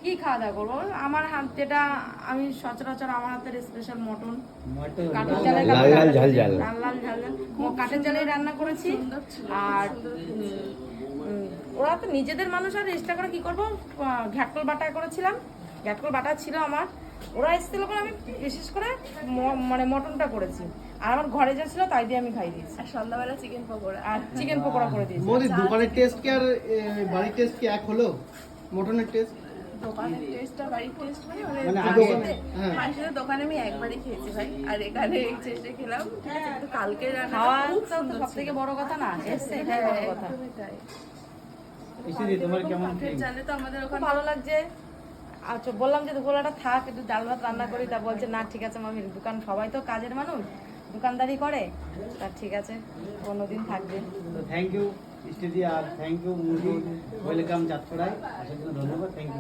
কি খাওয়া দাওয়া করবো? আমার হাত যেটা আমি সচরাচর আমার হাতের স্পেশাল মটন, কাঠের জালে লাল লাল ঝাল ঝাল। লাল লাল ঝাল ঝাল কাঠের জালে রান্না করেছি। আর ওরা তো নিজেদের মানুষ, আর চেষ্টা করে কি করবো, ঘ্যাটকল বাটা করেছিলাম, ঘ্যাটকল বাটা ছিল আমার। ওরা এসেছিল করে আমি বিশেষ করে মানে মটনটা করেছি, আর আমার ঘরে যা ছিল তাই দিয়ে আমি খাই দিয়েছি। আর সন্ধ্যাবেলা চিকেন পকোড়া, আর চিকেন পকোড়া করে দিয়েছি। মোদি দোকানের টেস্ট কি আর বাড়ির টেস্ট কি এক হলো? মটনের টেস্ট দোকানের টেস্ট আর বাড়ির টেস্ট মানে মানে মায়ের সাথে দোকানে আমি একবারই খেয়েছি ভাই, আর এখানে এই চেষ্টা খেলাম। ঠিক আছে, কিন্তু কালকে রান্নাটা খাওয়া খুব তো সুন্দর সব ছিল। থেকে বড় কথা না, এসছে এটাই বড় কথা। একদমই তাই। ইসিদি তোমার কেমন কাঠের জালে তো আমাদের খুব ওখানে ভালো লাগছে। আচ্ছা, বললাম যে দুপুরবেলাটা থাক, একটু ডাল ভাত রান্না করি, তা বলছে না ঠিক আছে মামি, দোকান সবাই তো কাজের মানুষ, দোকানদারি করে, তা ঠিক আছে অন্যদিন থাকবে। থ্যাংক ইউ ইসিদি আর থ্যাংক ইউ মুদি, ওয়েলকাম যাত্রায় আসার জন্য ধন্যবাদ। Thank you.